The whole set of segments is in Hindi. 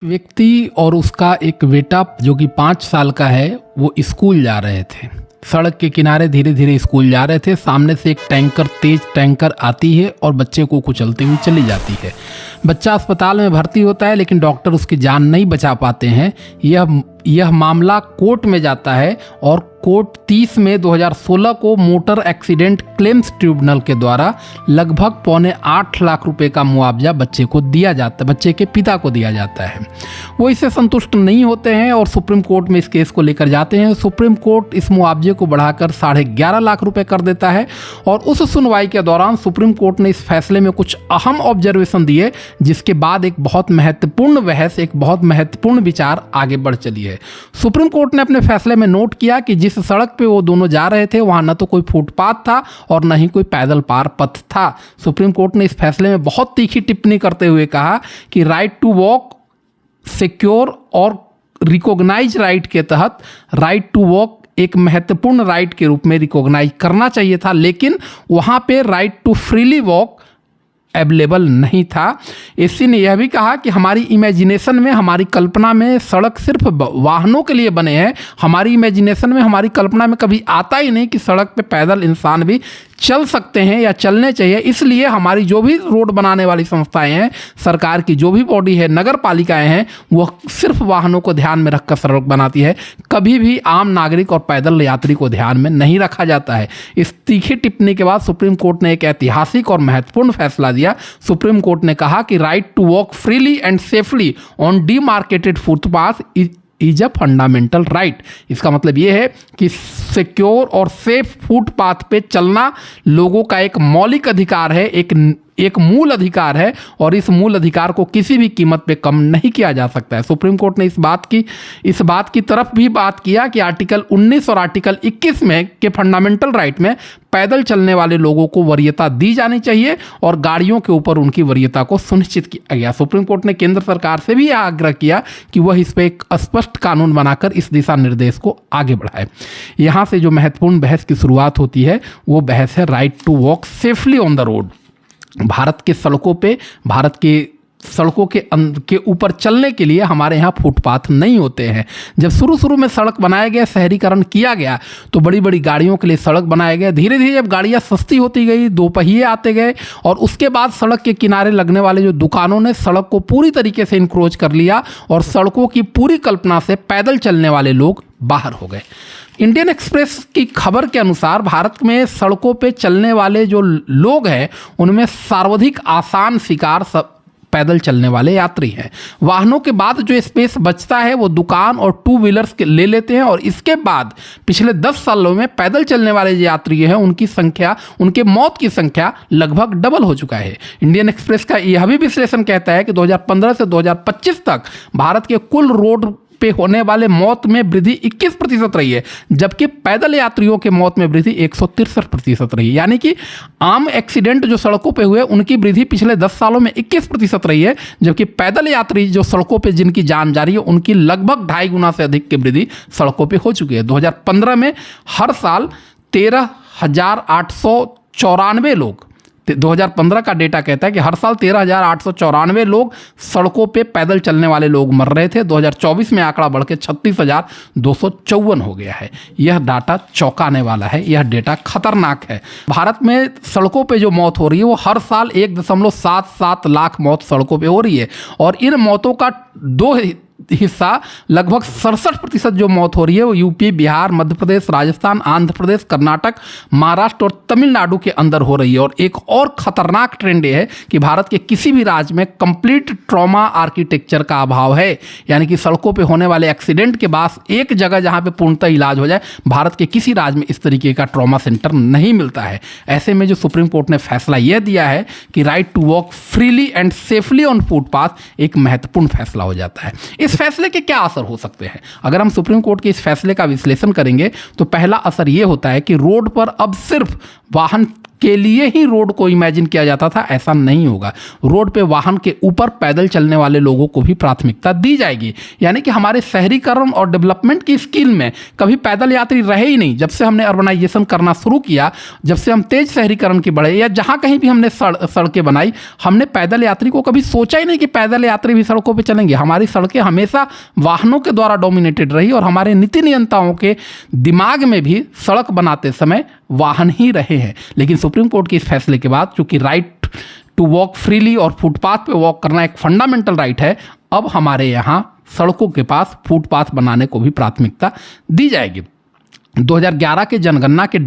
व्यक्ति और उसका एक बेटा जो कि 5 साल का है, वो स्कूल जा रहे थे। सड़क के किनारे धीरे धीरे स्कूल जा रहे थे। सामने से एक तेज टैंकर आती है और बच्चे को कुचलते हुए चली जाती है। बच्चा अस्पताल में भर्ती होता है, लेकिन डॉक्टर उसकी जान नहीं बचा पाते हैं। यह मामला कोर्ट में जाता है और कोर्ट 30 मई 2016 को मोटर एक्सीडेंट क्लेम्स ट्रिब्यूनल के द्वारा लगभग 7.25 लाख रुपए का मुआवजा बच्चे के पिता को दिया जाता है। वो इससे संतुष्ट नहीं होते हैं और सुप्रीम कोर्ट में इस केस को लेकर जाते हैं। सुप्रीम कोर्ट इस मुआवजे को बढ़ाकर 11.5 लाख रुपए कर देता है और उस सुनवाई के दौरान सुप्रीम कोर्ट ने इस फैसले में कुछ अहम ऑब्जर्वेशन दिए, जिसके बाद एक बहुत महत्वपूर्ण विचार आगे बढ़ चली है। सुप्रीम कोर्ट ने अपने फैसले में नोट किया कि जिस सड़क पे वो दोनों जा रहे थे, वहां न तो कोई फुटपाथ था और न ही कोई पैदल पार पथ था। सुप्रीम कोर्ट ने इस फैसले में बहुत तीखी टिप्पणी करते हुए कहा कि राइट टू वॉक सिक्योर और रिकॉग्नाइज राइट के तहत राइट टू वॉक एक महत्वपूर्ण राइट के रूप में रिकॉग्नाइज करना चाहिए था, लेकिन वहां पे right to freely walk available नहीं था। इसी ने यह भी कहा कि हमारी इमेजिनेशन में, हमारी कल्पना में सड़क सिर्फ वाहनों के लिए बने हैं। हमारी इमेजिनेशन में, हमारी कल्पना में कभी आता ही नहीं कि सड़क पे पैदल इंसान भी चल सकते हैं या चलने चाहिए। इसलिए हमारी जो भी रोड बनाने वाली संस्थाएं हैं, सरकार की जो भी बॉडी है, नगर पालिकाएं हैं, वो सिर्फ वाहनों को ध्यान में रखकर सड़क बनाती है। कभी भी आम नागरिक और पैदल यात्री को ध्यान में नहीं रखा जाता है। इस तीखी टिप्पणी के बाद सुप्रीम कोर्ट ने एक ऐतिहासिक और महत्वपूर्ण फैसला दिया। सुप्रीम कोर्ट ने कहा कि right to walk freely and safely on demarcated footpath is a fundamental right. इसका मतलब ये है कि सिक्योर और सेफ फुटपाथ पे चलना लोगों का एक मौलिक अधिकार है, एक मूल अधिकार है, और इस मूल अधिकार को किसी भी कीमत पे कम नहीं किया जा सकता है। सुप्रीम कोर्ट ने इस बात की तरफ भी बात किया कि आर्टिकल 19 और आर्टिकल 21 में के फंडामेंटल राइट में पैदल चलने वाले लोगों को वरीयता दी जानी चाहिए और गाड़ियों के ऊपर उनकी वरीयता को सुनिश्चित किया गया। सुप्रीम कोर्ट ने केंद्र सरकार से भी यह आग्रह किया कि वह इस पर एक स्पष्ट कानून बनाकर इस दिशा निर्देश को आगे बढ़ाए। यहाँ से जो महत्वपूर्ण बहस की शुरुआत होती है, वो बहस है right to walk safely on the road. Bharat के सड़कों के ऊपर चलने के लिए हमारे यहाँ फुटपाथ नहीं होते हैं। जब शुरू में सड़क बनाया गया, शहरीकरण किया गया, तो बड़ी बड़ी गाड़ियों के लिए सड़क बनाया गया। धीरे धीरे जब गाड़ियाँ सस्ती होती गई, 2 पहिए आते गए, और उसके बाद सड़क के किनारे लगने वाले जो दुकानों ने सड़क को पूरी तरीके से इंक्रोच कर लिया और सड़कों की पूरी कल्पना से पैदल चलने वाले लोग बाहर हो गए। इंडियन एक्सप्रेस की खबर के अनुसार भारत में सड़कों पे चलने वाले जो लोग हैं, उनमें सर्वाधिक आसान शिकार पैदल चलने वाले यात्री हैं। वाहनों के बाद जो स्पेस बचता है, वो दुकान और 2 व्हीलर्स के ले लेते हैं, और इसके बाद पिछले 10 सालों में पैदल चलने वाले जो यात्री हैं, उनके मौत की संख्या लगभग डबल हो चुका है। इंडियन एक्सप्रेस का यह भी विश्लेषण कहता है कि 2015 से 2025 तक भारत के कुल रोड पे होने वाले मौत में वृद्धि 21% रही है, जबकि पैदल यात्रियों के मौत में वृद्धि 163% रही है। यानी कि आम एक्सीडेंट जो सड़कों पे हुए, उनकी वृद्धि पिछले 10 सालों में 21% रही है, जबकि पैदल यात्री जो सड़कों पे जिनकी जान जा रही है, उनकी लगभग 2.5 गुना से अधिक की वृद्धि सड़कों पे हो चुकी है। 2015 में हर साल 13,894 लोग, 2015 का डेटा कहता है कि हर साल 13,894 लोग सड़कों पे पैदल चलने वाले लोग मर रहे थे। 2024 में आंकड़ा बढ़ के 36,254 हो गया है। यह डाटा चौंकाने वाला है, यह डेटा खतरनाक है। भारत में सड़कों पे जो मौत हो रही है, वो हर साल 1.77 लाख मौत सड़कों पे हो रही है, और इन मौतों का 2 हिस्सा, लगभग 67% जो मौत हो रही है, वो यूपी, बिहार, मध्य प्रदेश, राजस्थान, आंध्र प्रदेश, कर्नाटक, महाराष्ट्र और तमिलनाडु के अंदर हो रही है। और एक और खतरनाक ट्रेंड ये है कि भारत के किसी भी राज्य में कंप्लीट ट्रॉमा आर्किटेक्चर का अभाव है। यानी कि सड़कों पे होने वाले एक्सीडेंट के बाद एक जगह जहां पे पूर्णतः इलाज हो जाए, भारत के किसी राज्य में इस तरीके का ट्रॉमा सेंटर नहीं मिलता है। ऐसे में जो सुप्रीम कोर्ट ने फैसला यह दिया है कि right to walk freely and safely on footpath, एक महत्वपूर्ण फैसला हो जाता है। इस फैसले के क्या असर हो सकते हैं? अगर हम सुप्रीम कोर्ट के इस फैसले का विश्लेषण करेंगे, तो पहला असर यह होता है कि रोड पर अब सिर्फ वाहन के लिए ही रोड को इमेजिन किया जाता था, ऐसा नहीं होगा। रोड पे वाहन के ऊपर पैदल चलने वाले लोगों को भी प्राथमिकता दी जाएगी। यानी कि हमारे शहरीकरण और डेवलपमेंट की स्कीम में कभी पैदल यात्री रहे ही नहीं। जब से हमने अर्बनाइजेशन करना शुरू किया, जब से हम तेज शहरीकरण की बढ़े, या जहां कहीं भी हमने सड़कें बनाई, हमने पैदल यात्री को कभी सोचा ही नहीं कि पैदल यात्री भी सड़कों पर चलेंगे। हमारी सड़कें हमेशा वाहनों के द्वारा डोमिनेटेड रही और हमारे नीति नियंताओं के दिमाग में भी सड़क बनाते समय वाहन ही रहे हैं। लेकिन सुप्रीम कोर्ट के इस फैसले के बाद, चूंकि राइट टू वॉक फ्रीली और फुटपाथ पे वॉक करना एक फंडामेंटल राइट है, अब हमारे यहाँ सड़कों के पास फुटपाथ बनाने को भी प्राथमिकता दी जाएगी। 2011 के जनगणना के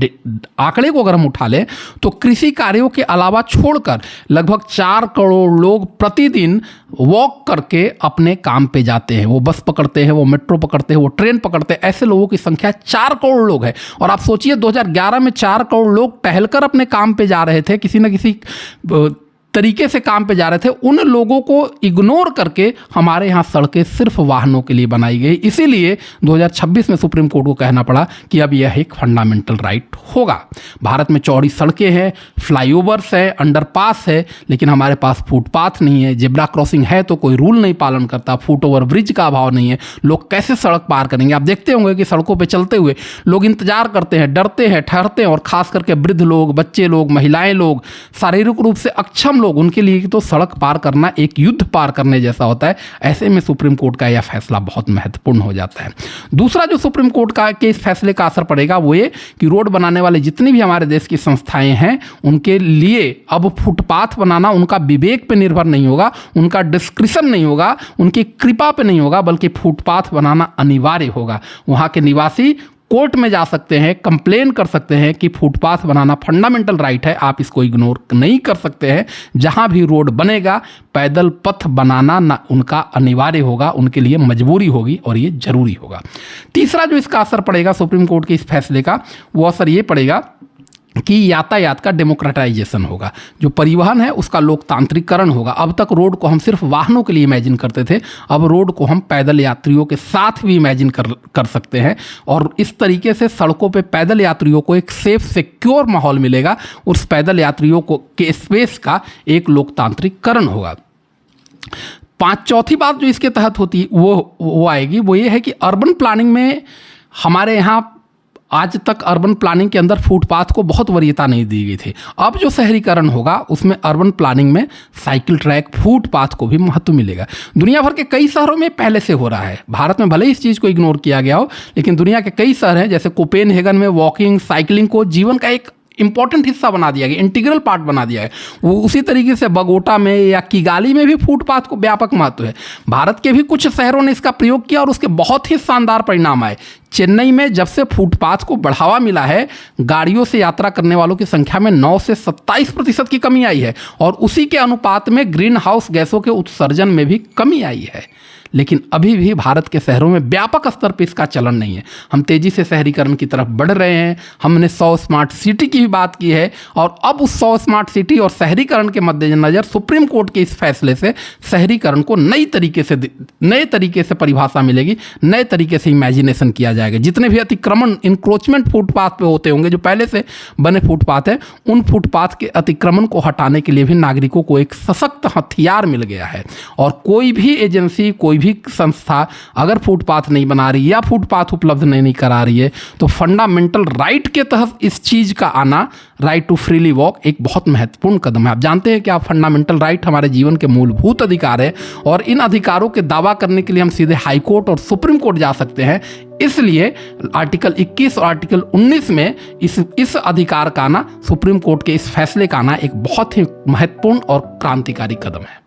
आंकड़े को अगर हम उठा लें तो कृषि कार्यों के अलावा छोड़कर लगभग 4 करोड़ लोग प्रतिदिन वॉक करके अपने काम पे जाते हैं। वो बस पकड़ते हैं, वो मेट्रो पकड़ते हैं, वो ट्रेन पकड़ते हैं। ऐसे लोगों की संख्या 4 करोड़ लोग है। और आप सोचिए 2011 में 4 करोड़ लोग टहलकर अपने काम पे जा रहे थे, किसी न किसी तरीके से काम पे जा रहे थे। उन लोगों को इग्नोर करके हमारे यहाँ सड़कें सिर्फ वाहनों के लिए बनाई गई। इसीलिए 2026 में सुप्रीम कोर्ट को कहना पड़ा कि अब यह एक फंडामेंटल राइट होगा। भारत में चौड़ी सड़कें हैं, फ्लाईओवर्स है, अंडरपास है, लेकिन हमारे पास फुटपाथ नहीं है। जेब्रा क्रॉसिंग है तो कोई रूल नहीं पालन करता, फुट ओवर ब्रिज का अभाव नहीं है। लोग कैसे सड़क पार करेंगे? आप देखते होंगे कि सड़कों पर चलते हुए लोग इंतजार करते हैं, डरते हैं, ठहरते हैं, और खास करके वृद्ध लोग, बच्चे लोग, महिलाएं लोग, शारीरिक रूप से अक्षम लोग, उनके लिए तो सड़क पार करना एक युद्ध पार करने जैसा होता है। ऐसे में सुप्रीम कोर्ट का यह फैसला बहुत महत्वपूर्ण हो जाता है। दूसरा जो सुप्रीम कोर्ट का के इस फैसले का असर पड़ेगा वो ये कि रोड बनाने वाले जितनी भी हमारे देश की संस्थाएं हैं, उनके लिए अब फुटपाथ बनाना उनका विवेक पे निर्भर नहीं होगा, उनका डिस्क्रिशन नहीं होगा, उनकी कृपा पे नहीं होगा, बल्कि फुटपाथ बनाना अनिवार्य होगा। वहां के निवासी कोर्ट में जा सकते हैं, कंप्लेन कर सकते हैं कि फुटपाथ बनाना फंडामेंटल राइट है, आप इसको इग्नोर नहीं कर सकते हैं। जहां भी रोड बनेगा पैदल पथ बनाना ना उनका अनिवार्य होगा, उनके लिए मजबूरी होगी और ये जरूरी होगा। तीसरा जो इसका असर पड़ेगा सुप्रीम कोर्ट के इस फैसले का, वो असर ये पड़ेगा कि यातायात का डेमोक्रेटाइजेशन होगा। जो परिवहन है उसका लोकतांत्रिकरण होगा। अब तक रोड को हम सिर्फ वाहनों के लिए इमेजिन करते थे, अब रोड को हम पैदल यात्रियों के साथ भी इमेजिन कर सकते हैं। और इस तरीके से सड़कों पे पैदल यात्रियों को एक सेफ सिक्योर माहौल मिलेगा। उस पैदल यात्रियों को के स्पेस का एक लोकतांत्रिकरण होगा। चौथी बात जो इसके तहत होती वो आएगी, वो ये है कि अर्बन प्लानिंग में हमारे यहाँ आज तक अर्बन प्लानिंग के अंदर फुटपाथ को बहुत वरीयता नहीं दी गई थी। अब जो शहरीकरण होगा उसमें अर्बन प्लानिंग में साइकिल ट्रैक, फुटपाथ को भी महत्व मिलेगा। दुनिया भर के कई शहरों में पहले से हो रहा है। भारत में भले ही इस चीज़ को इग्नोर किया गया हो, लेकिन दुनिया के कई शहर हैं, जैसे कोपेनहेगन में वॉकिंग, साइकिलिंग को जीवन का एक इंपॉर्टेंट हिस्सा बना दिया गया, इंटीग्रल पार्ट बना दिया है। वो उसी तरीके से बगोटा में या किगाली में भी फुटपाथ को व्यापक महत्व है। भारत के भी कुछ शहरों ने इसका प्रयोग किया और उसके बहुत ही शानदार परिणाम आए। चेन्नई में जब से फुटपाथ को बढ़ावा मिला है, गाड़ियों से यात्रा करने वालों की संख्या में 9 से 27% की कमी आई है और उसी के अनुपात में ग्रीन हाउस गैसों के उत्सर्जन में भी कमी आई है। लेकिन अभी भी भारत के शहरों में व्यापक स्तर पर इसका चलन नहीं है। हम तेजी से शहरीकरण की तरफ बढ़ रहे हैं। हमने 100 स्मार्ट सिटी की भी बात की है और अब उस 100 स्मार्ट सिटी और शहरीकरण के मद्देनजर सुप्रीम कोर्ट के इस फैसले से शहरीकरण को नए तरीके से परिभाषा मिलेगी, नए तरीके से इमेजिनेशन किया जाएगा। जितने भी अतिक्रमण, इंक्रोचमेंट फुटपाथ पे होते होंगे, जो पहले से बने फुटपाथ है, उन फुटपाथ के अतिक्रमण को हटाने के लिए भी नागरिकों को एक सशक्त हथियार मिल गया है। और कोई भी एजेंसी, कोई भी संस्था अगर फुटपाथ नहीं बना रही या फुटपाथ उपलब्ध नहीं करा रही है, तो फंडामेंटल राइट के तहत इस चीज का आना, राइट टू फ्रीली वॉक, एक बहुत महत्वपूर्ण कदम है। आप जानते हैं कि आप फंडामेंटल राइट हमारे जीवन के मूलभूत अधिकार है और इन अधिकारों के दावा करने के लिए हम सीधे हाई कोर्ट और सुप्रीम कोर्ट जा सकते हैं। इसलिए आर्टिकल 21 और आर्टिकल 19 में इस अधिकार का आना, सुप्रीम कोर्ट के इस फैसले का आना एक बहुत ही महत्वपूर्ण और क्रांतिकारी कदम है।